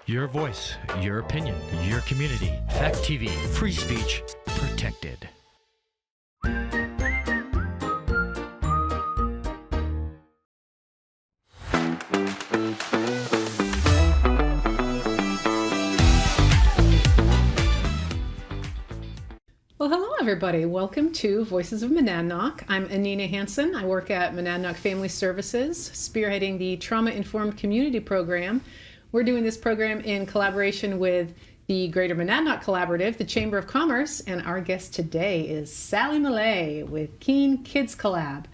Your voice, your opinion, your community. Fact TV, free speech, protected. Well, hello everybody. Welcome to Voices of Monadnock. I'm Anina Hansen. I work at Monadnock Family Services, spearheading the Trauma-Informed Community Program. We're doing this program in collaboration with the Greater Monadnock Collaborative, the Chamber of Commerce, and our guest today is Sally Malay with Keene Kids Collab.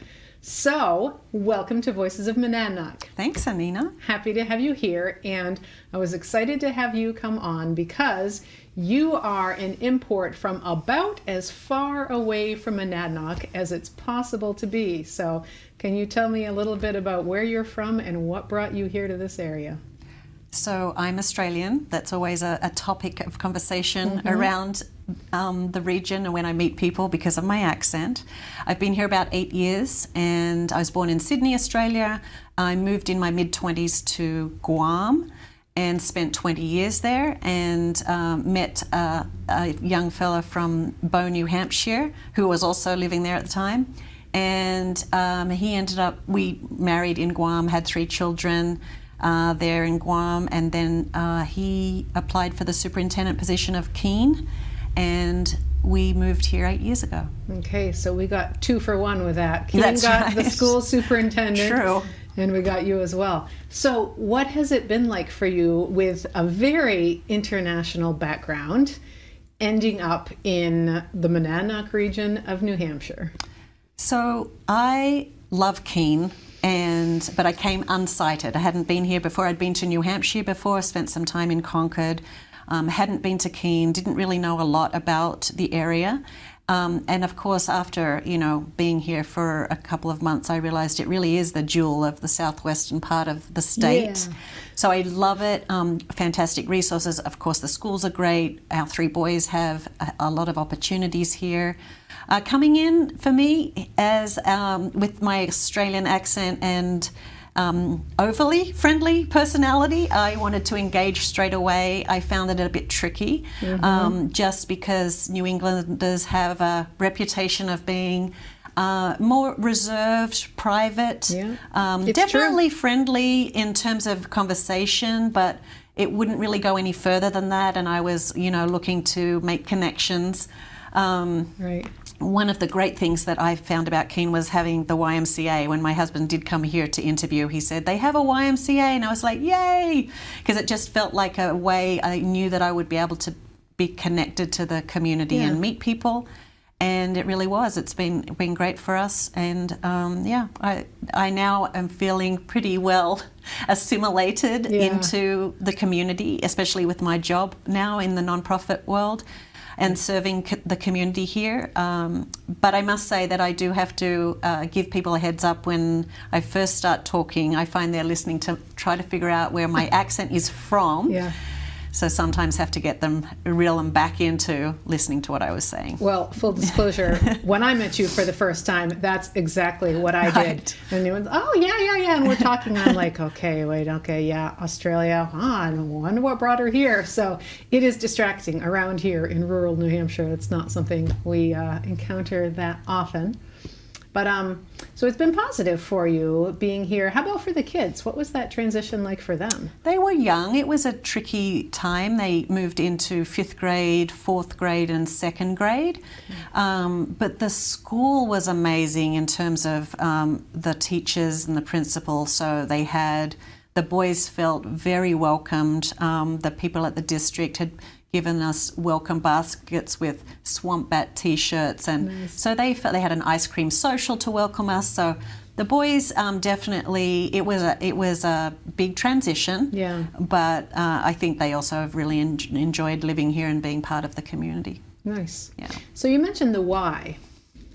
So, welcome to Voices of Monadnock. Thanks, Anina. Happy to have you here, and I was excited to have you come on because you are an import from about as far away from Monadnock as it's possible to be. So, can you tell me a little bit about where you're from and what brought you here to this area? So I'm Australian. That's always a topic of conversation around the region and when I meet people because of my accent. I've been here about 8 years and I was born in Sydney, Australia. I moved in my mid-20s to Guam and spent 20 years there and met a young fella from Bow, New Hampshire, who was also living there at the time. And we married in Guam, had 3 children, there in Guam, and then he applied for the superintendent position of Keene, and we moved here 8 years ago. Okay, so we got 2 for 1 with that. Keene That's got right. the school superintendent. True. And we got you as well. So what has it been like for you with a very international background ending up in the Monadnock region of New Hampshire? So I love Keene. But I came unsighted. I hadn't been here before. I'd been to New Hampshire before, spent some time in Concord, hadn't been to Keene, didn't really know a lot about the area. And of course, after, being here for a couple of months, I realized it really is the jewel of the southwestern part of the state. Yeah. So I love it. Fantastic resources. Of course, the schools are great. Our 3 boys have a lot of opportunities here. Coming in for me as with my Australian accent and overly friendly personality, I wanted to engage straight away. I found it a bit tricky, just because New Englanders have a reputation of being more reserved, private, definitely true. Friendly in terms of conversation, but it wouldn't really go any further than that. And I was, looking to make connections. Right. One of the great things that I found about Keene was having the YMCA. When my husband did come here to interview, he said, they have a YMCA. And I was like, yay! Because it just felt like a way I knew that I would be able to be connected to the community and meet people. And it really was. It's been great for us. And I now am feeling pretty well assimilated into the community, especially with my job now in the nonprofit world and serving the community here. But I must say that I do have to give people a heads up when I first start talking. I find they're listening to try to figure out where my accent is from. Yeah. So sometimes have to reel them back into listening to what I was saying. Well, full disclosure, when I met you for the first time, that's exactly what I did. Right. And it was, yeah. And we're talking, I'm like, Australia. I wonder what brought her here. So it is distracting around here in rural New Hampshire. It's not something we encounter that often. But so it's been positive for you being here. How about for the kids? What was that transition like for them? They were young. It was a tricky time. They moved into 5th grade, 4th grade, and 2nd grade. But the school was amazing in terms of the teachers and the principal. So the boys felt very welcomed. The people at the district had given us welcome baskets with Swamp Bat t-shirts, and so they felt they had an ice cream social to welcome us. So the boys definitely, it was a big transition. Yeah. But I think they also have really enjoyed living here and being part of the community. Nice. Yeah. So you mentioned the Y.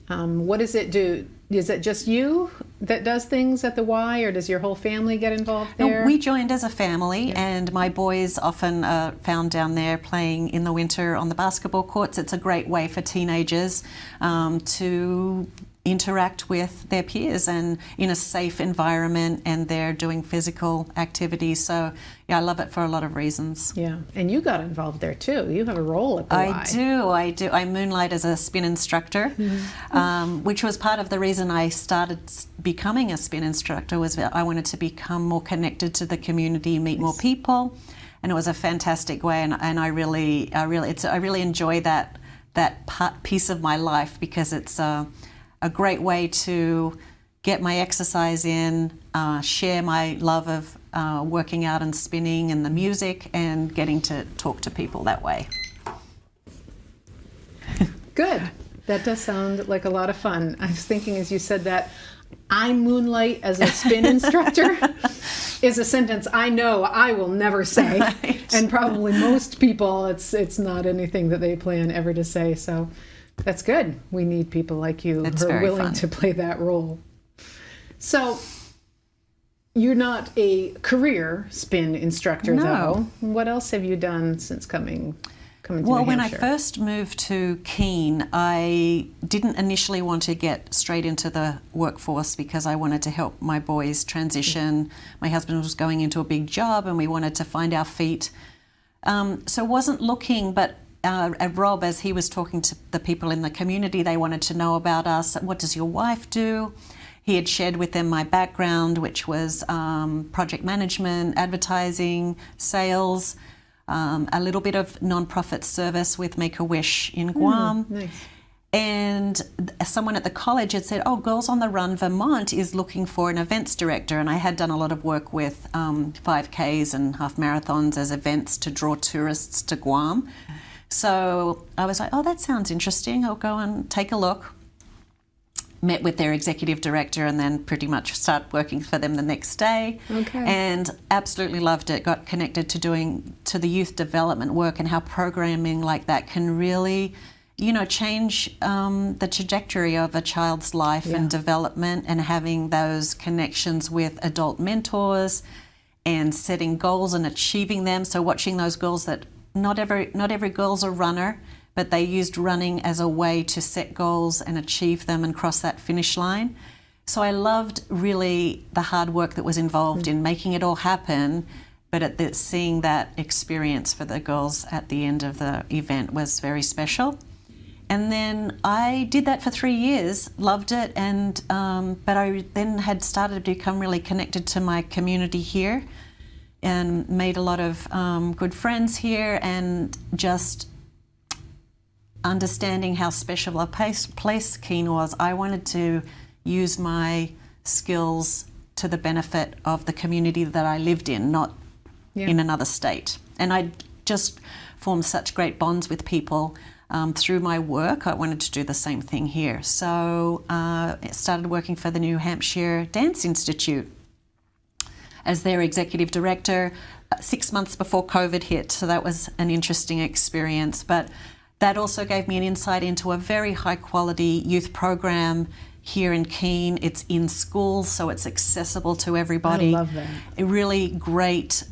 What does it do? Is it just you that does things at the Y, or does your whole family get involved there? No, we joined as a family, and my boys often are found down there playing in the winter on the basketball courts. It's a great way for teenagers to interact with their peers and in a safe environment, and they're doing physical activities. So yeah, I love it for a lot of reasons. Yeah, and you got involved there too. You have a role at the Y. I do. I moonlight as a spin instructor, which was part of the reason I started becoming a spin instructor. Was that I wanted to become more connected to the community, meet more people, and it was a fantastic way. And I really enjoy that piece of my life, because it's a great way to get my exercise in, share my love of working out and spinning and the music, and getting to talk to people that way. Good. That does sound like a lot of fun. I was thinking as you said that, I moonlight as a spin instructor is a sentence I know I will never say. Right. And probably most people, it's not anything that they plan ever to say. So that's good. We need people like you who are willing to play that role. So you're not a career spin instructor, though. What else have you done since coming to New Hampshire? When I first moved to Keene, I didn't initially want to get straight into the workforce, because I wanted to help my boys transition. My husband was going into a big job, and we wanted to find our feet. So wasn't looking, but Rob, as he was talking to the people in the community, they wanted to know about us. What does your wife do? He had shared with them my background, which was project management, advertising, sales, a little bit of non-profit service with Make-A-Wish in Guam. Nice. And someone at the college had said, Girls on the Run Vermont is looking for an events director. And I had done a lot of work with 5Ks and half marathons as events to draw tourists to Guam. So I was like, that sounds interesting. I'll go and take a look. Met with their executive director, and then pretty much started working for them the next day. Okay. And absolutely loved it. Got connected to the youth development work, and how programming like that can really, change the trajectory of a child's life and development, and having those connections with adult mentors and setting goals and achieving them. So watching those girls that not every girl's a runner, but they used running as a way to set goals and achieve them and cross that finish line. So I loved really the hard work that was involved in making it all happen, but seeing that experience for the girls at the end of the event was very special. And then I did that for 3 years, loved it, and but I then had started to become really connected to my community here, and made a lot of good friends here, and just understanding how special a place Keene was, I wanted to use my skills to the benefit of the community that I lived in, not in another state. And I just formed such great bonds with people through my work. I wanted to do the same thing here. So I started working for the New Hampshire Dance Institute as their executive director 6 months before COVID hit. So that was an interesting experience. But that also gave me an insight into a very high quality youth program here in Keene. It's in schools, so it's accessible to everybody. I love that. A really great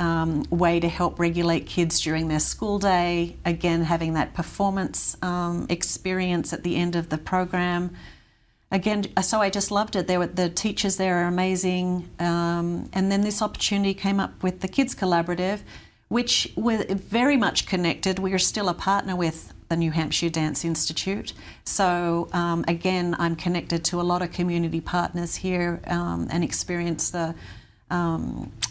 way to help regulate kids during their school day. Again, having that performance experience at the end of the program. Again, so I just loved it. The teachers there are amazing. And then this opportunity came up with the Kids Collaborative, which were very much connected. We are still a partner with the New Hampshire Dance Institute. So again, I'm connected to a lot of community partners here, and experience the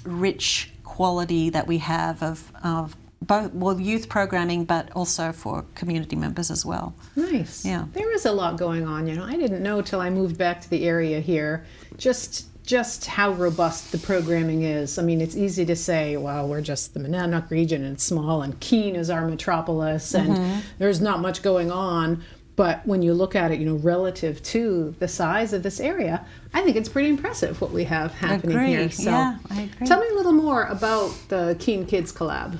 rich quality that we have of both youth programming, but also for community members as well. Nice. Yeah. There is a lot going on. I didn't know till I moved back to the area here just how robust the programming is. I mean, it's easy to say, well, we're just the Monadnock region and it's small, and Keene is our metropolis, and there's not much going on. But when you look at it, relative to the size of this area, I think it's pretty impressive what we have happening here. So yeah, I agree. Tell me a little more about the Keene Kids Collab.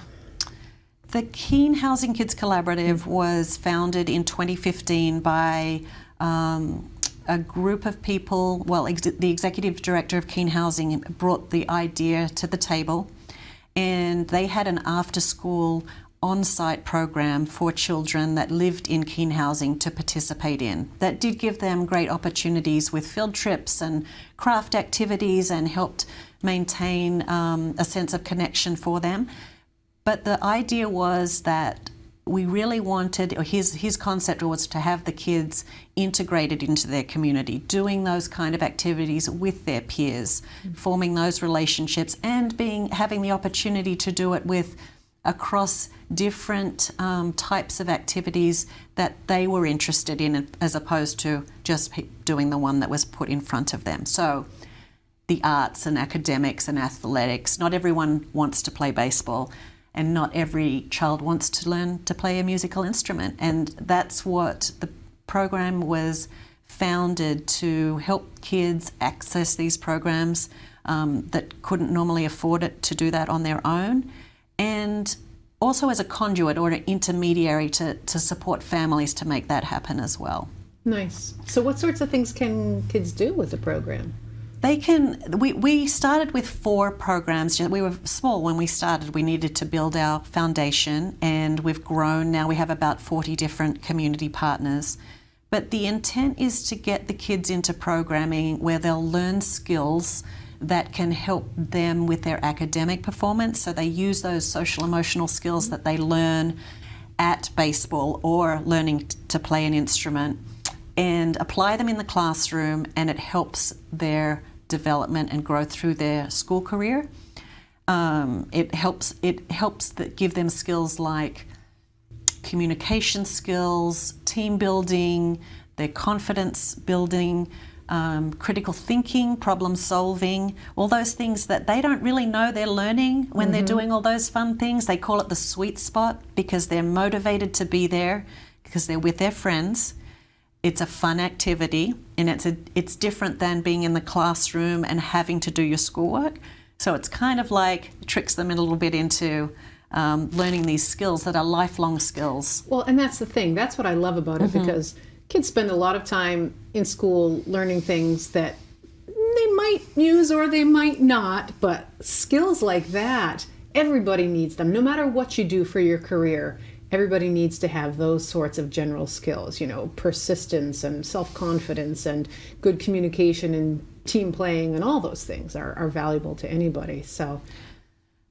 The Keene Housing Kids Collaborative was founded in 2015 by a group of people. Well, the executive director of Keene Housing brought the idea to the table, and they had an after-school on-site program for children that lived in Keene housing to participate in. That did give them great opportunities with field trips and craft activities and helped maintain a sense of connection for them. But the idea was that we really wanted, or his concept was to have the kids integrated into their community, doing those kind of activities with their peers, forming those relationships, and having the opportunity to do it with across different types of activities that they were interested in, as opposed to just doing the one that was put in front of them. So the arts and academics and athletics, not everyone wants to play baseball, and not every child wants to learn to play a musical instrument. And that's what the program was founded to help kids access these programs that couldn't normally afford it to do that on their own. And also as a conduit or an intermediary to support families to make that happen as well. Nice. So what sorts of things can kids do with the program? We started with 4 programs. We were small when we started. We needed to build our foundation, and we've grown. Now we have about 40 different community partners. But the intent is to get the kids into programming where they'll learn skills that can help them with their academic performance. So they use those social emotional skills that they learn at baseball or learning to play an instrument, and apply them in the classroom, and it helps their development and growth through their school career. It helps give them skills like communication skills, team building, their confidence building, critical thinking, problem solving, all those things that they don't really know they're learning when they're doing all those fun things. They call it the sweet spot because they're motivated to be there, because they're with their friends. It's a fun activity, and it's different than being in the classroom and having to do your schoolwork. So it's kind of like tricks them a little bit into learning these skills that are lifelong skills. Well, and that's the thing. That's what I love about it, because kids spend a lot of time in school learning things that they might use or they might not, but skills like that, everybody needs them. No matter what you do for your career, everybody needs to have those sorts of general skills, persistence and self-confidence and good communication and team playing, and all those things are valuable to anybody. So,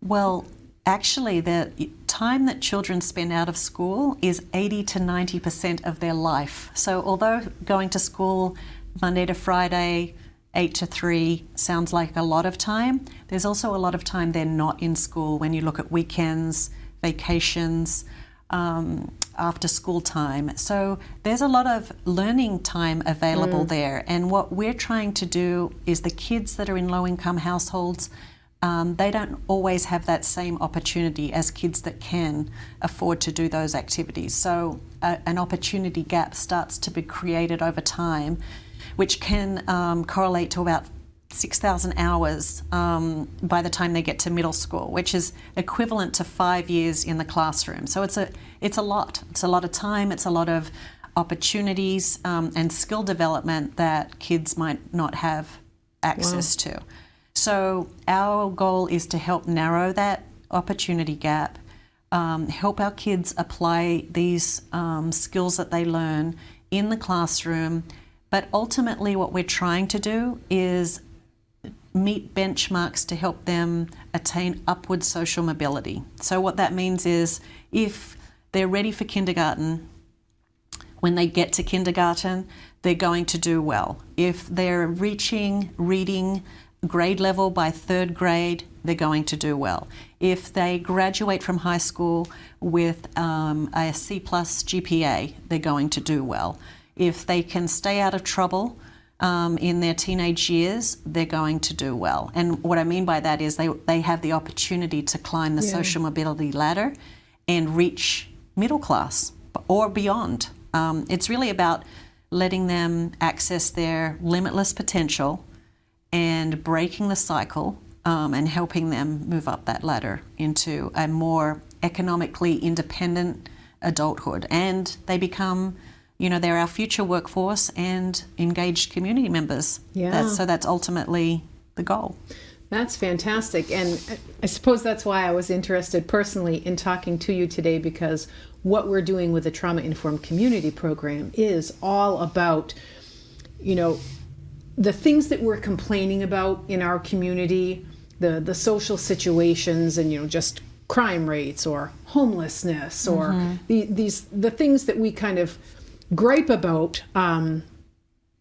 well, actually, the time that children spend out of school is 80 to 90% of their life. So although going to school Monday to Friday, 8 to 3 sounds like a lot of time, there's also a lot of time they're not in school when you look at weekends, vacations, after school time. So there's a lot of learning time available there. And what we're trying to do is the kids that are in low-income households, they don't always have that same opportunity as kids that can afford to do those activities. So an opportunity gap starts to be created over time, which can correlate to about 6,000 hours by the time they get to middle school, which is equivalent to 5 years in the classroom. So it's a lot. It's a lot of time. It's a lot of opportunities and skill development that kids might not have access to. So our goal is to help narrow that opportunity gap, help our kids apply these skills that they learn in the classroom. But ultimately what we're trying to do is meet benchmarks to help them attain upward social mobility. So what that means is if they're ready for kindergarten, when they get to kindergarten, they're going to do well. If they're reaching reading grade level by 3rd grade, they're going to do well. If they graduate from high school with a C+ GPA, they're going to do well. If they can stay out of trouble in their teenage years, they're going to do well. And what I mean by that is they have the opportunity to climb the social mobility ladder and reach middle class or beyond. It's really about letting them access their limitless potential and breaking the cycle and helping them move up that ladder into a more economically independent adulthood. And they become, they're our future workforce and engaged community members. Yeah. So that's ultimately the goal. That's fantastic. And I suppose that's why I was interested personally in talking to you today, because what we're doing with the Trauma Informed Community Program is all about, the things that we're complaining about in our community, the social situations, and, just crime rates or homelessness or the things that we kind of gripe about.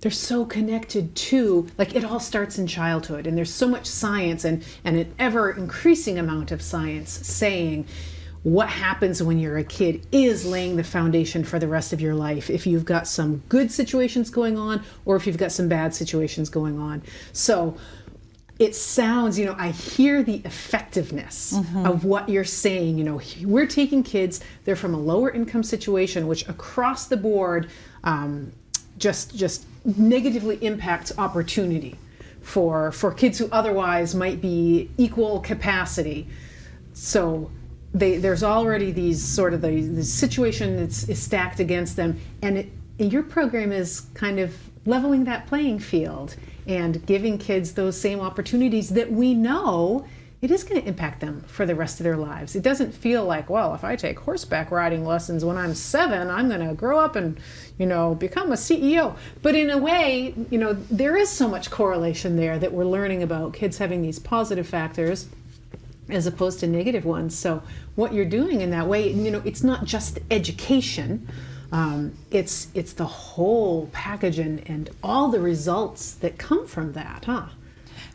They're so connected to, like, it all starts in childhood, and there's so much science and an ever increasing amount of science saying what happens when you're a kid is laying the foundation for the rest of your life, if you've got some good situations going on or if you've got some bad situations going on. So it sounds, I hear the effectiveness of what you're saying. We're taking kids, they're from a lower income situation, which across the board just negatively impacts opportunity for kids who otherwise might be equal capacity. So there's already these sort of the situation is stacked against them, and your program is kind of leveling that playing field and giving kids those same opportunities that we know it is going to impact them for the rest of their lives. It doesn't feel like, well, if I take horseback riding lessons when I'm 7, I'm going to grow up and, become a CEO. But in a way, there is so much correlation there that we're learning about kids having these positive factors as opposed to negative ones. So what you're doing in that way, it's not just education. It's the whole package and all the results that come from that, huh?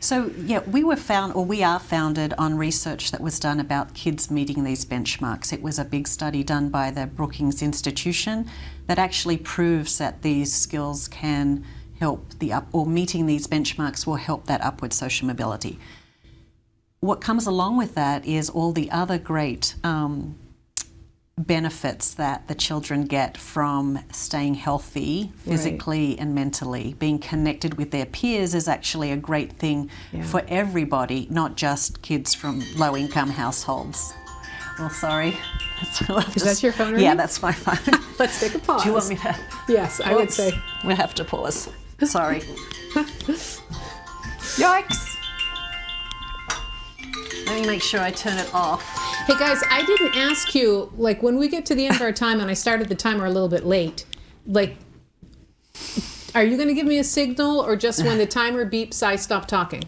So, we are founded on research that was done about kids meeting these benchmarks. It was a big study done by the Brookings Institution that actually proves that these skills can help meeting these benchmarks will help that upward social mobility. What comes along with that is all the other great benefits that the children get from staying healthy physically and mentally. Being connected with their peers is actually a great thing for everybody, not just kids from low-income households. Well, sorry. Is that your phone ringing? Yeah, that's my phone. Let's take a pause. Do you want me to? Yes, I would say. We'll have to pause. Sorry. Yikes. Let me make sure I turn it off. Hey guys, I didn't ask you, like, when we get to the end of our time, and I started the timer a little bit late, like, are you going to give me a signal, or just when the timer beeps, I stop talking?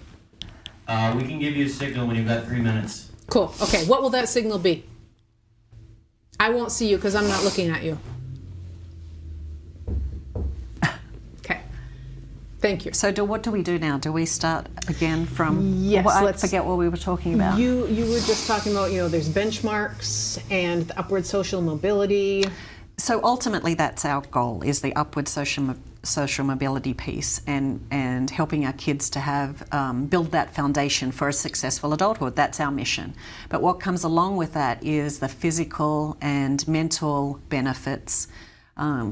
We can give you a signal when you've got 3 minutes. Cool. Okay, what will that signal be? I won't see you because I'm not looking at you. Okay. Thank you. So what do we do now? Do we start again from... Yes, I forget what we were talking about. You were just talking about, there's benchmarks and the upward social mobility. So ultimately that's our goal, is the upward social mobility piece, and helping our kids to have build that foundation for a successful adulthood. That's our mission. But what comes along with that is the physical and mental benefits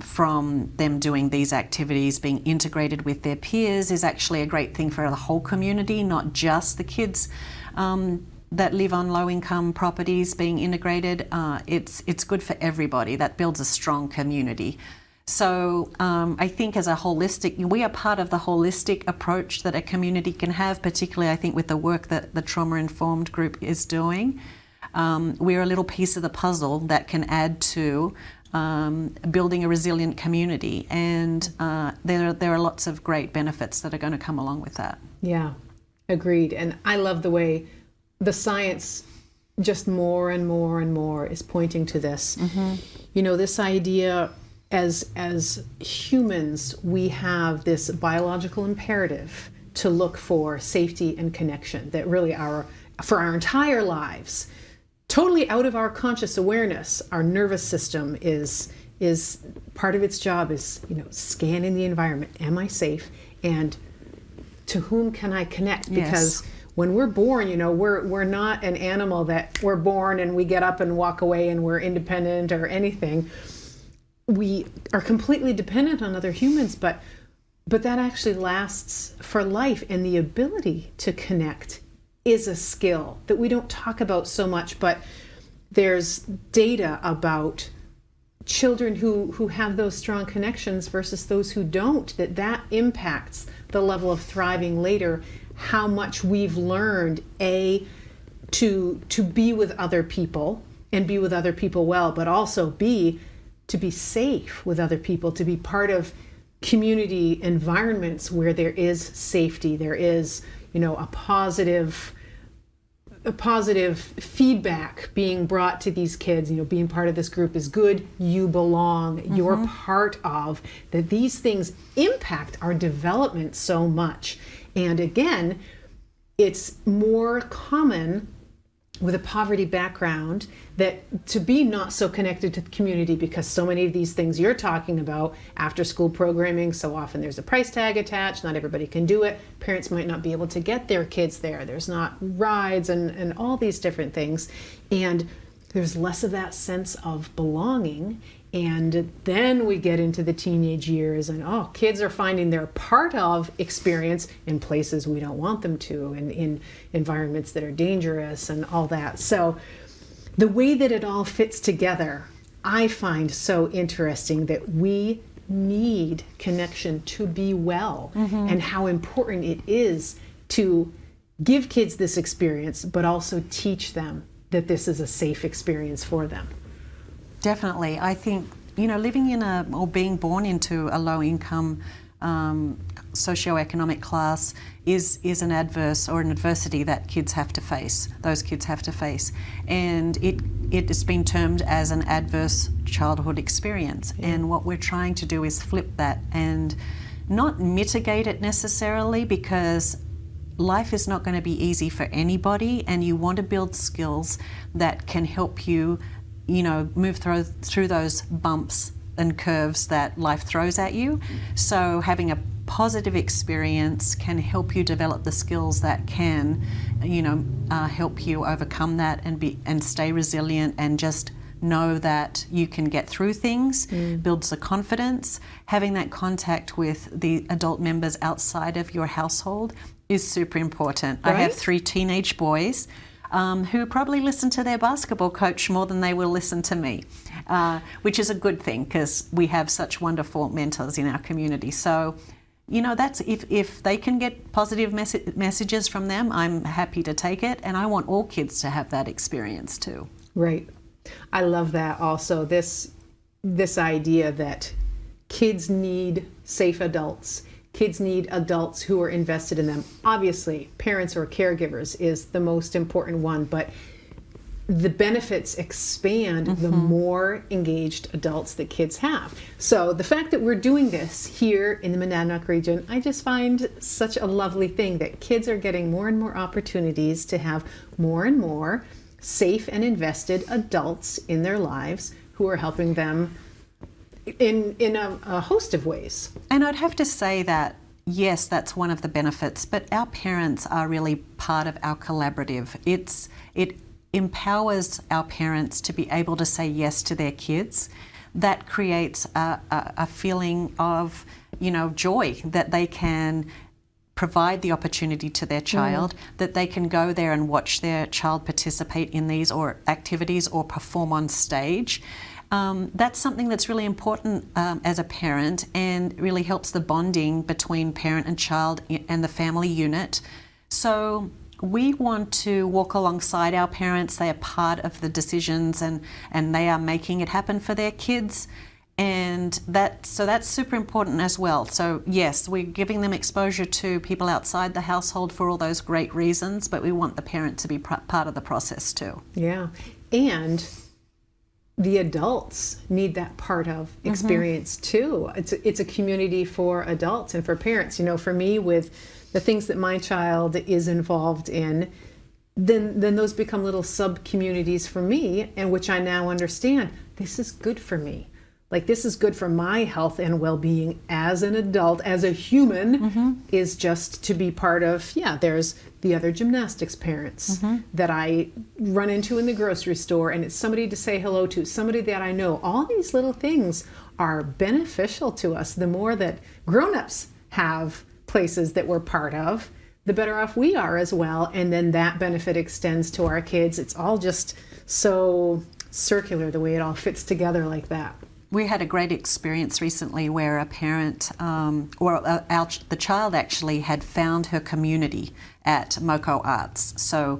from them doing these activities. Being integrated with their peers is actually a great thing for the whole community, not just the kids that live on low-income properties being integrated. It's good for everybody. That builds a strong community. So I think as a holistic, we are part of the holistic approach that a community can have, particularly I think with the work that the Trauma Informed group is doing. We're a little piece of the puzzle that can add to building a resilient community, and there are lots of great benefits that are going to come along with that. Yeah, agreed. And I love the way the science just more and more and more is pointing to this. This idea, as humans, we have this biological imperative to look for safety and connection that really for our entire lives, totally out of our conscious awareness. Our nervous system is part of its job is, scanning the environment. Am I safe? And to whom can I connect? Because when we're born, we're not an animal that we're born and we get up and walk away and we're independent or anything. We are completely dependent on other humans, but that actually lasts for life. And the ability to connect is a skill that we don't talk about so much, but there's data about children who have those strong connections versus those who don't, that impacts the level of thriving later, how much we've learned, to be with other people and be with other people well, but also to be safe with other people, to be part of community environments where there is safety, there is, a positive feedback being brought to these kids. Being part of this group is good, you belong, you're part of, that these things impact our development so much. And again, it's more common with a poverty background that to be not so connected to the community, because so many of these things you're talking about, after school programming, so often there's a price tag attached, not everybody can do it, parents might not be able to get their kids there, there's not rides and all these different things, and there's less of that sense of belonging. And then we get into the teenage years and kids are finding their part of experience in places we don't want them to, and in environments that are dangerous and all that. So the way that it all fits together, I find so interesting, that we need connection to be well, and how important it is to give kids this experience, but also teach them that this is a safe experience for them. Definitely. I think, living in or being born into a low-income socioeconomic class is an adversity that those kids have to face. And it has been termed as an adverse childhood experience. Yeah. And what we're trying to do is flip that and not mitigate it necessarily, because life is not going to be easy for anybody, and you want to build skills that can help you move through those bumps and curves that life throws at you. So having a positive experience can help you develop the skills that can, help you overcome that and stay resilient, and just know that you can get through things, builds the confidence. Having that contact with the adult members outside of your household is super important. Right? I have 3 teenage boys who probably listen to their basketball coach more than they will listen to me, which is a good thing, because we have such wonderful mentors in our community. So, that's if they can get positive messages from them, I'm happy to take it, and I want all kids to have that experience too. Right. I love that also, this idea that kids need safe adults. Kids need adults who are invested in them. Obviously, parents or caregivers is the most important one, but the benefits expand the more engaged adults that kids have. So the fact that we're doing this here in the Monadnock region, I just find such a lovely thing, that kids are getting more and more opportunities to have more and more safe and invested adults in their lives who are helping them in a host of ways. And I'd have to say that, yes, that's one of the benefits, but our parents are really part of our collaborative. It empowers our parents to be able to say yes to their kids. That creates a feeling of, joy, that they can provide the opportunity to their child, that they can go there and watch their child participate in these or activities or perform on stage. That's something that's really important as a parent, and really helps the bonding between parent and child and the family unit. So we want to walk alongside our parents. They are part of the decisions, and they are making it happen for their kids. And that's super important as well. So yes, we're giving them exposure to people outside the household for all those great reasons, but we want the parent to be part of the process too. Yeah, and the adults need that part of experience too. It's a community for adults and for parents. For me, with the things that my child is involved in, then those become little sub-communities for me, and which I now understand, this is good for me. Like, this is good for my health and well-being as an adult, as a human, is just to be part of, there's the other gymnastics parents that I run into in the grocery store, and it's somebody to say hello to, somebody that I know. All these little things are beneficial to us. The more that grown-ups have places that we're part of, the better off we are as well. And then that benefit extends to our kids. It's all just so circular, the way it all fits together like that. we had a great experience recently where a parent, the child actually had found her community at MoCo Arts. So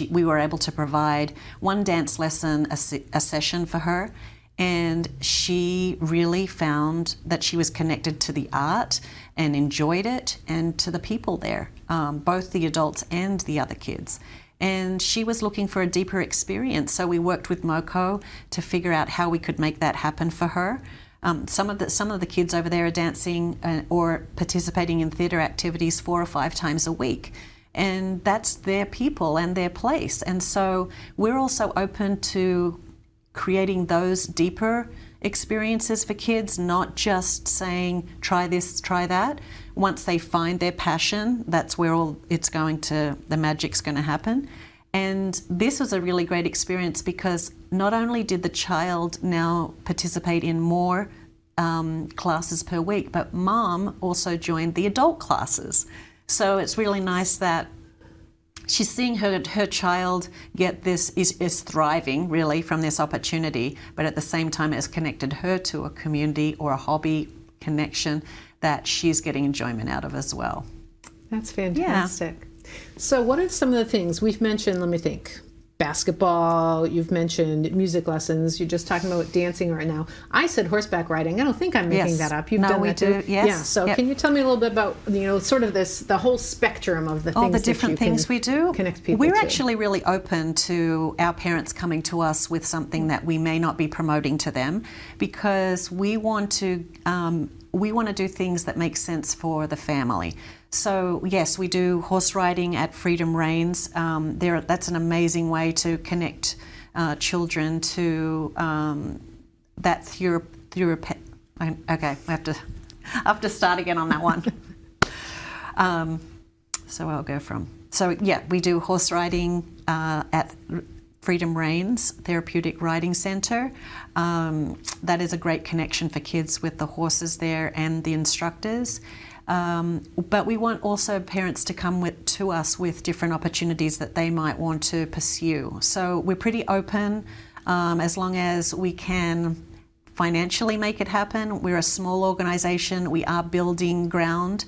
we were able to provide one dance lesson, a session for her, and she really found that she was connected to the art and enjoyed it, and to the people there, both the adults and the other kids. And she was looking for a deeper experience, so we worked with MoCo to figure out how we could make that happen for her. Some of the kids over there are dancing or participating in theatre activities 4 or 5 times a week, and that's their people and their place. And so we're also open to creating those deeper experiences for kids, not just saying try this, try that. Once they find their passion, that's where the magic's going to happen. And this was a really great experience because not only did the child now participate in more classes per week, but mom also joined the adult classes. So it's really nice that she's seeing her child get this, is thriving really from this opportunity, but at the same time it's connected her to a community or a hobby connection that she's getting enjoyment out of as well. That's fantastic. Yeah. So what are some of the things we've mentioned? Let me think. Basketball, you've mentioned music lessons, you're just talking about dancing right now. I said horseback riding. I don't think I'm making that up. You've done that too? Yes. Yeah. So can you tell me a little bit about, sort of the whole spectrum of the things, all the different things we do? Connect people We're to. actually really open to our parents coming to us with something that we may not be promoting to them, because we want to do things that make sense for the family. So yes, we do horse riding at Freedom Reins. That's an amazing way to connect children to that okay, I have to start again on that one. We do horse riding at Freedom Reins Therapeutic Riding Centre. That is a great connection for kids with the horses there and the instructors. But we want also parents to come to us with different opportunities that they might want to pursue. So we're pretty open as long as we can financially make it happen. We're a small organisation. We are building ground.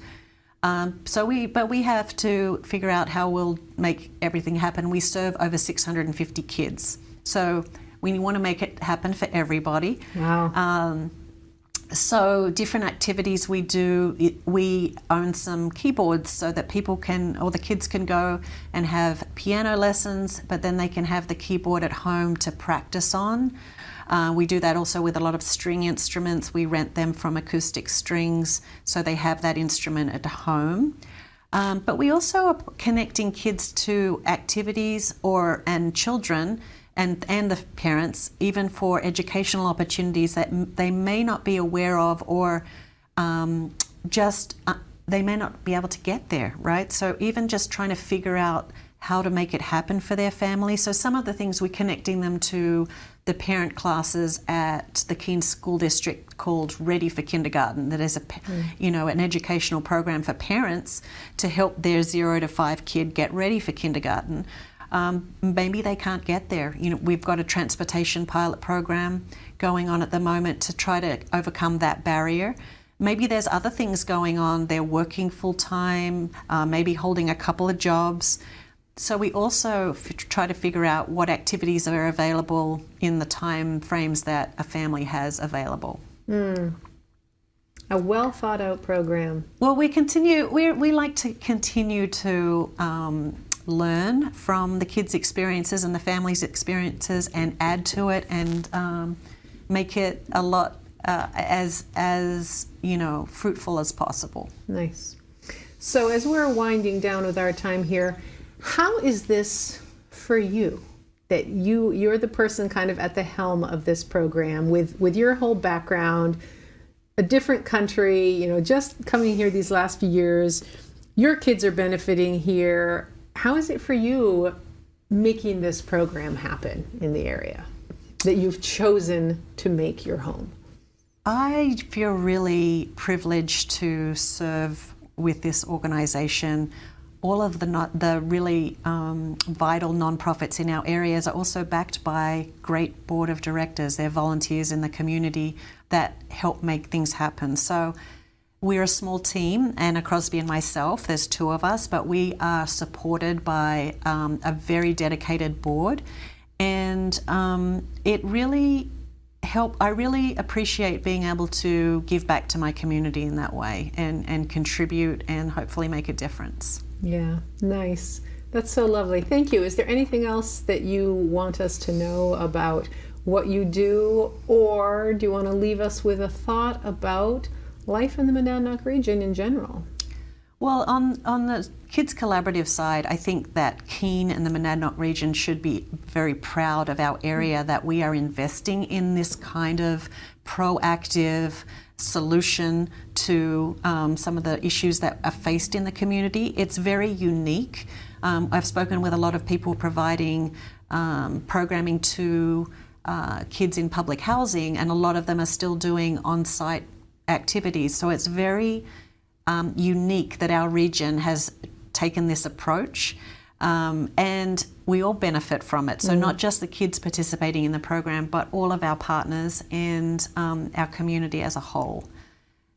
But we have to figure out how we'll make everything happen. We serve over 650 kids. So we want to make it happen for everybody. Wow. So different activities we do, we own some keyboards so that the kids can go and have piano lessons, but then they can have the keyboard at home to practice on. We do that also with a lot of string instruments. We rent them from Acoustic Strings, so they have that instrument at home. But we also are connecting kids to activities and children and the parents, even for educational opportunities that they may not be aware of, or they may not be able to get there, right? So even just trying to figure out how to make it happen for their family. So some of the things, we're connecting them to the parent classes at the Keene School District called Ready for Kindergarten. That is an educational program for parents to help their 0 to 5 kid get ready for kindergarten. Maybe they can't get there. We've got a transportation pilot program going on at the moment to try to overcome that barrier. Maybe there's other things going on. They're working full time, maybe holding a couple of jobs. So we also try to figure out what activities are available in the time frames that a family has available. A well thought out program. Well, we like to continue to learn from the kids' experiences and the families' experiences and add to it and make it a lot as fruitful as possible. Nice. So as we're winding down with our time here, how is this for you? That you're the person kind of at the helm of this program with your whole background, a different country, just coming here these last few years, your kids are benefiting here. How is it for you making this program happen in the area that you've chosen to make your home? I feel really privileged to serve with this organization all of the really vital nonprofits in our areas are also backed by great board of directors. They're volunteers in the community that help make things happen. So we're a small team, Anna Crosby and myself, there's two of us, but we are supported by a very dedicated board. And it really I really appreciate being able to give back to my community in that way and contribute and hopefully make a difference. Yeah, nice. That's so lovely. Thank you. Is there anything else that you want us to know about what you do, or do you want to leave us with a thought about life in the Monadnock region in general? Well, on the Kids Collaborative side, I think that Keene and the Monadnock region should be very proud of our area, that we are investing in this kind of proactive solution to some of the issues that are faced in the community. It's very unique. I've spoken with a lot of people providing programming to kids in public housing, and a lot of them are still doing on-site activities. So it's very unique that our region has taken this approach, and we all benefit from it. So not just the kids participating in the program, but all of our partners and our community as a whole.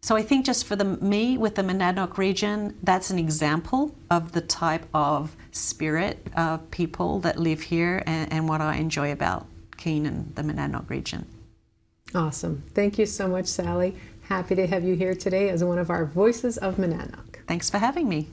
So I think just for me with the Monadnock region, that's an example of the type of spirit of people that live here and what I enjoy about Keene and the Monadnock region. Awesome. Thank you so much, Sally. Happy to have you here today as one of our Voices of Monadnock. Thanks for having me.